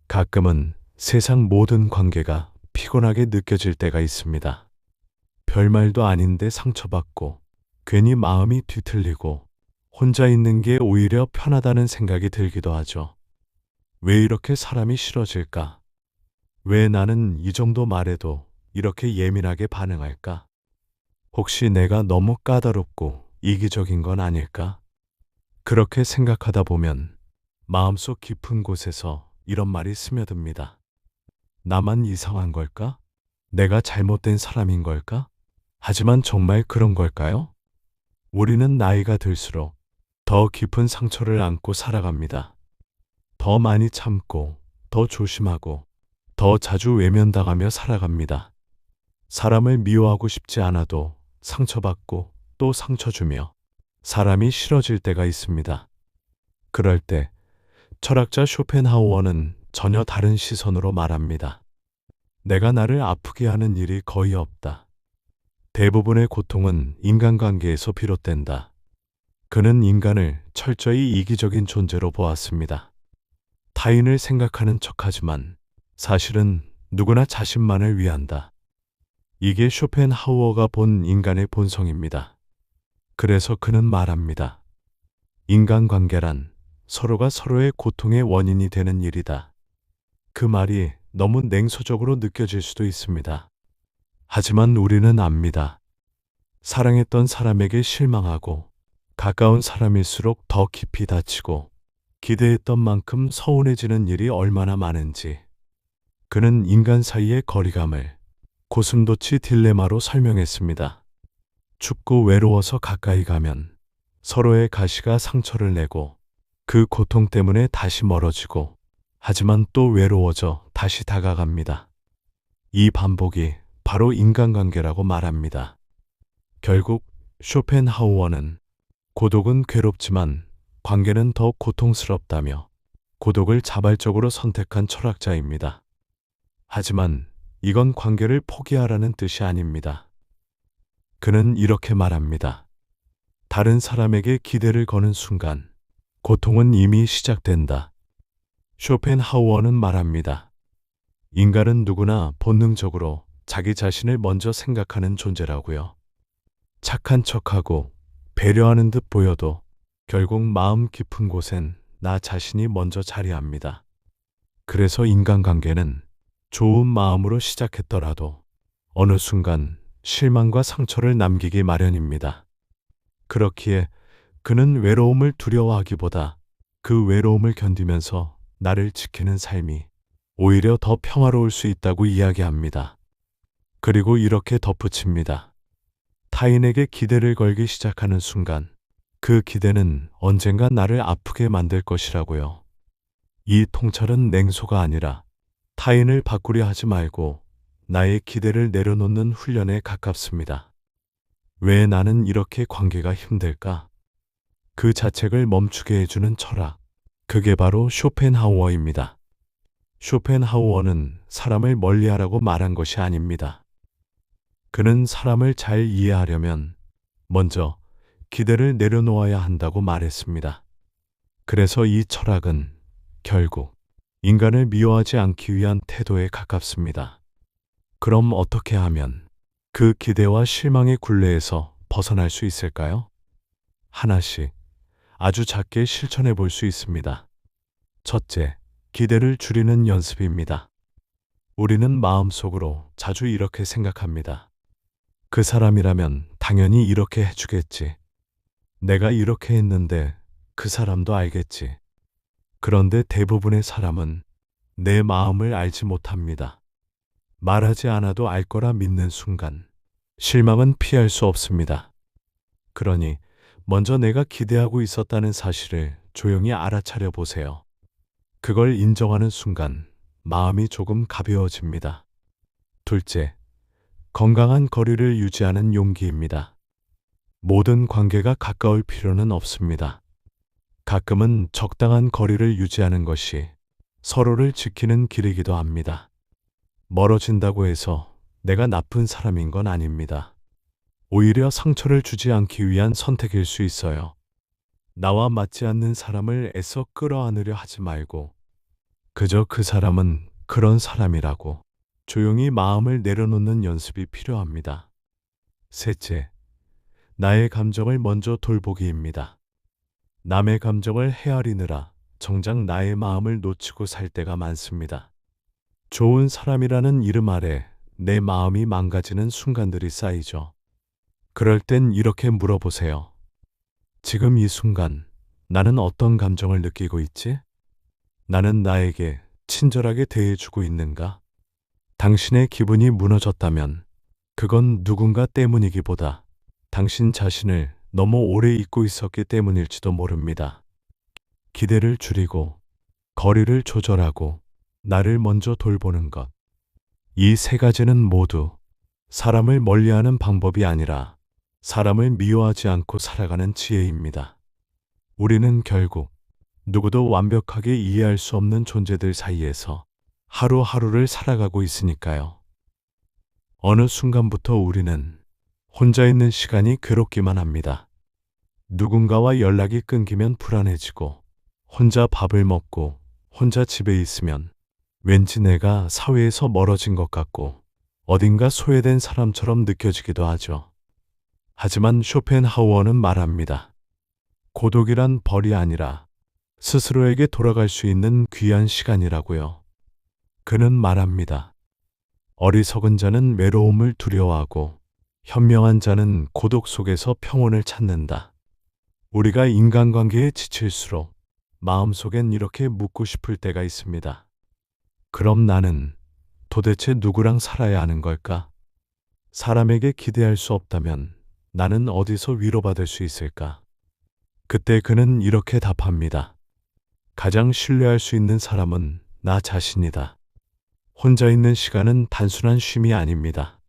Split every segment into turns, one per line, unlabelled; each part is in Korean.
가끔은 세상 모든 관계가 피곤하게 느껴질 때가 있습니다. 별말도 아닌데 상처받고 괜히 마음이 뒤틀리고 혼자 있는 게 오히려 편하다는 생각이 들기도 하죠. 왜 이렇게 사람이 싫어질까? 왜 나는 이 정도 말해도 이렇게 예민하게 반응할까? 혹시 내가 너무 까다롭고 이기적인 건 아닐까? 그렇게 생각하다 보면 마음속 깊은 곳에서 이런 말이 스며듭니다. 나만 이상한 걸까? 내가 잘못된 사람인 걸까? 하지만 정말 그런 걸까요? 우리는 나이가 들수록 더 깊은 상처를 안고 살아갑니다. 더 많이 참고, 더 조심하고, 더 자주 외면당하며 살아갑니다. 사람을 미워하고 싶지 않아도 상처받고 또 상처 주며 사람이 싫어질 때가 있습니다. 그럴 때 철학자 쇼펜하우어는 전혀 다른 시선으로 말합니다. 내가 나를 아프게 하는 일이 거의 없다. 대부분의 고통은 인간관계에서 비롯된다. 그는 인간을 철저히 이기적인 존재로 보았습니다. 타인을 생각하는 척하지만 사실은 누구나 자신만을 위한다. 이게 쇼펜하우어가 본 인간의 본성입니다. 그래서 그는 말합니다. 인간관계란 서로가 서로의 고통의 원인이 되는 일이다. 그 말이 너무 냉소적으로 느껴질 수도 있습니다. 하지만 우리는 압니다. 사랑했던 사람에게 실망하고 가까운 사람일수록 더 깊이 다치고 기대했던 만큼 서운해지는 일이 얼마나 많은지. 그는 인간 사이의 거리감을 고슴도치 딜레마로 설명했습니다. 춥고 외로워서 가까이 가면 서로의 가시가 상처를 내고 그 고통 때문에 다시 멀어지고 하지만 또 외로워져 다시 다가갑니다. 이 반복이 바로 인간관계라고 말합니다. 결국 쇼펜하우어는 고독은 괴롭지만 관계는 더 고통스럽다며 고독을 자발적으로 선택한 철학자입니다. 하지만 이건 관계를 포기하라는 뜻이 아닙니다. 그는 이렇게 말합니다. 다른 사람에게 기대를 거는 순간 고통은 이미 시작된다. 쇼펜하우어는 말합니다. 인간은 누구나 본능적으로 자기 자신을 먼저 생각하는 존재라고요. 착한 척하고 배려하는 듯 보여도 결국 마음 깊은 곳엔 나 자신이 먼저 자리합니다. 그래서 인간관계는 좋은 마음으로 시작했더라도 어느 순간 실망과 상처를 남기기 마련입니다. 그렇기에 그는 외로움을 두려워하기보다 그 외로움을 견디면서 나를 지키는 삶이 오히려 더 평화로울 수 있다고 이야기합니다. 그리고 이렇게 덧붙입니다. 타인에게 기대를 걸기 시작하는 순간 그 기대는 언젠가 나를 아프게 만들 것이라고요. 이 통찰은 냉소가 아니라 타인을 바꾸려 하지 말고 나의 기대를 내려놓는 훈련에 가깝습니다. 왜 나는 이렇게 관계가 힘들까? 그 자책을 멈추게 해주는 철학. 그게 바로 쇼펜하우어입니다. 쇼펜하우어는 사람을 멀리하라고 말한 것이 아닙니다. 그는 사람을 잘 이해하려면 먼저 기대를 내려놓아야 한다고 말했습니다. 그래서 이 철학은 결국 인간을 미워하지 않기 위한 태도에 가깝습니다. 그럼 어떻게 하면 그 기대와 실망의 굴레에서 벗어날 수 있을까요? 하나씩 아주 작게 실천해 볼 수 있습니다. 첫째, 기대를 줄이는 연습입니다. 우리는 마음속으로 자주 이렇게 생각합니다. 그 사람이라면 당연히 이렇게 해주겠지. 내가 이렇게 했는데 그 사람도 알겠지. 그런데 대부분의 사람은 내 마음을 알지 못합니다. 말하지 않아도 알 거라 믿는 순간 실망은 피할 수 없습니다. 그러니 먼저 내가 기대하고 있었다는 사실을 조용히 알아차려 보세요. 그걸 인정하는 순간 마음이 조금 가벼워집니다. 둘째, 건강한 거리를 유지하는 용기입니다. 모든 관계가 가까울 필요는 없습니다. 가끔은 적당한 거리를 유지하는 것이 서로를 지키는 길이기도 합니다. 멀어진다고 해서 내가 나쁜 사람인 건 아닙니다. 오히려 상처를 주지 않기 위한 선택일 수 있어요. 나와 맞지 않는 사람을 애써 끌어안으려 하지 말고 그저 그 사람은 그런 사람이라고 조용히 마음을 내려놓는 연습이 필요합니다. 셋째, 나의 감정을 먼저 돌보기입니다. 남의 감정을 헤아리느라 정작 나의 마음을 놓치고 살 때가 많습니다. 좋은 사람이라는 이름 아래 내 마음이 망가지는 순간들이 쌓이죠. 그럴 땐 이렇게 물어보세요. 지금 이 순간 나는 어떤 감정을 느끼고 있지? 나는 나에게 친절하게 대해주고 있는가? 당신의 기분이 무너졌다면 그건 누군가 때문이기보다 당신 자신을 너무 오래 잊고 있었기 때문일지도 모릅니다. 기대를 줄이고 거리를 조절하고 나를 먼저 돌보는 것. 이 세 가지는 모두 사람을 멀리하는 방법이 아니라 사람을 미워하지 않고 살아가는 지혜입니다. 우리는 결국 누구도 완벽하게 이해할 수 없는 존재들 사이에서 하루하루를 살아가고 있으니까요. 어느 순간부터 우리는 혼자 있는 시간이 괴롭기만 합니다. 누군가와 연락이 끊기면 불안해지고, 혼자 밥을 먹고 혼자 집에 있으면 왠지 내가 사회에서 멀어진 것 같고 어딘가 소외된 사람처럼 느껴지기도 하죠. 하지만 쇼펜하우어는 말합니다. 고독이란 벌이 아니라 스스로에게 돌아갈 수 있는 귀한 시간이라고요. 그는 말합니다. 어리석은 자는 외로움을 두려워하고 현명한 자는 고독 속에서 평온을 찾는다. 우리가 인간관계에 지칠수록 마음속엔 이렇게 묻고 싶을 때가 있습니다. 그럼 나는 도대체 누구랑 살아야 하는 걸까? 사람에게 기대할 수 없다면 나는 어디서 위로받을 수 있을까? 그때 그는 이렇게 답합니다. 가장 신뢰할 수 있는 사람은 나 자신이다. 혼자 있는 시간은 단순한 쉼이 아닙니다.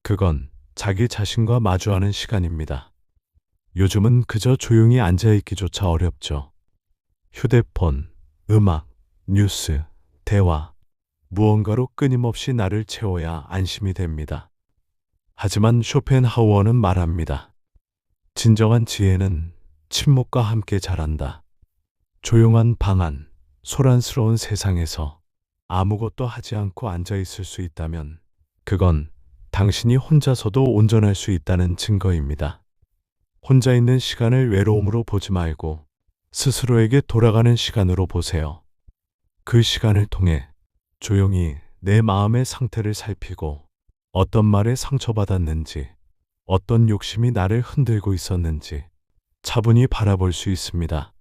그건 자기 자신과 마주하는 시간입니다. 요즘은 그저 조용히 앉아있기조차 어렵죠. 휴대폰, 음악, 뉴스, 대화, 무언가로 끊임없이 나를 채워야 안심이 됩니다. 하지만 쇼펜하우어는 말합니다. 진정한 지혜는 침묵과 함께 자란다. 조용한 방 안, 소란스러운 세상에서 아무것도 하지 않고 앉아 있을 수 있다면 그건 당신이 혼자서도 온전할 수 있다는 증거입니다. 혼자 있는 시간을 외로움으로 보지 말고 스스로에게 돌아가는 시간으로 보세요. 그 시간을 통해 조용히 내 마음의 상태를 살피고 어떤 말에 상처받았는지, 어떤 욕심이 나를 흔들고 있었는지 차분히 바라볼 수 있습니다.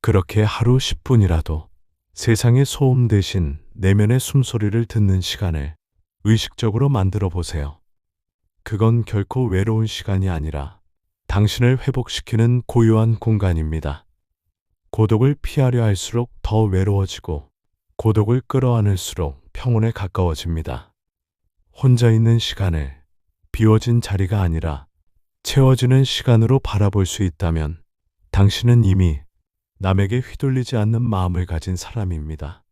그렇게 하루 10분이라도 세상의 소음 대신 내면의 숨소리를 듣는 시간을 의식적으로 만들어 보세요. 그건 결코 외로운 시간이 아니라 당신을 회복시키는 고요한 공간입니다. 고독을 피하려 할수록 더 외로워지고 고독을 끌어안을수록 평온에 가까워집니다. 혼자 있는 시간을 비워진 자리가 아니라 채워지는 시간으로 바라볼 수 있다면 당신은 이미 남에게 휘둘리지 않는 마음을 가진 사람입니다.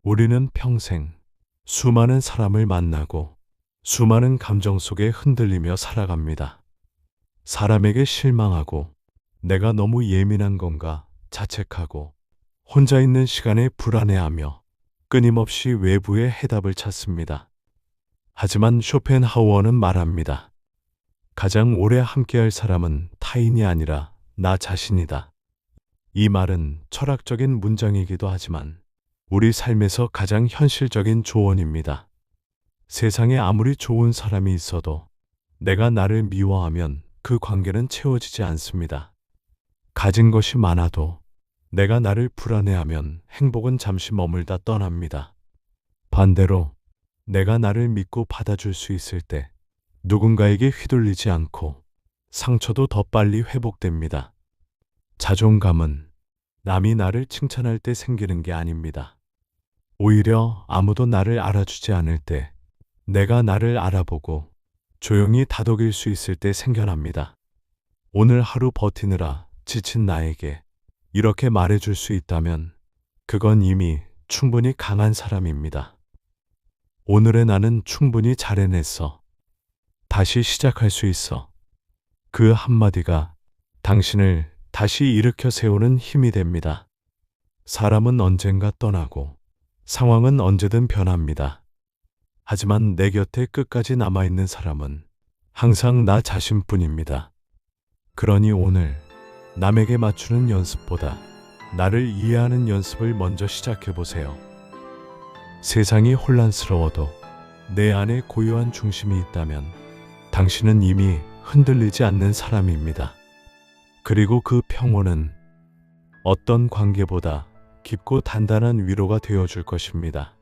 우리는 평생 수많은 사람을 만나고 수많은 감정 속에 흔들리며 살아갑니다. 사람에게 실망하고 내가 너무 예민한 건가 자책하고 혼자 있는 시간에 불안해하며 끊임없이 외부의 해답을 찾습니다. 하지만 쇼펜하우어는 말합니다. 가장 오래 함께할 사람은 타인이 아니라 나 자신이다. 이 말은 철학적인 문장이기도 하지만 우리 삶에서 가장 현실적인 조언입니다. 세상에 아무리 좋은 사람이 있어도 내가 나를 미워하면 그 관계는 채워지지 않습니다. 가진 것이 많아도 내가 나를 불안해하면 행복은 잠시 머물다 떠납니다. 반대로 내가 나를 믿고 받아줄 수 있을 때 누군가에게 휘둘리지 않고 상처도 더 빨리 회복됩니다. 자존감은 남이 나를 칭찬할 때 생기는 게 아닙니다. 오히려 아무도 나를 알아주지 않을 때 내가 나를 알아보고 조용히 다독일 수 있을 때 생겨납니다. 오늘 하루 버티느라 지친 나에게 이렇게 말해줄 수 있다면 그건 이미 충분히 강한 사람입니다. 오늘의 나는 충분히 잘 해냈어. 다시 시작할 수 있어. 그 한마디가 당신을 다시 일으켜 세우는 힘이 됩니다. 사람은 언젠가 떠나고 상황은 언제든 변합니다. 하지만 내 곁에 끝까지 남아있는 사람은 항상 나 자신뿐입니다. 그러니 오늘 남에게 맞추는 연습보다 나를 이해하는 연습을 먼저 시작해 보세요. 세상이 혼란스러워도 내 안에 고요한 중심이 있다면 당신은 이미 흔들리지 않는 사람입니다. 그리고 그 평온은 어떤 관계보다 깊고 단단한 위로가 되어 줄 것입니다.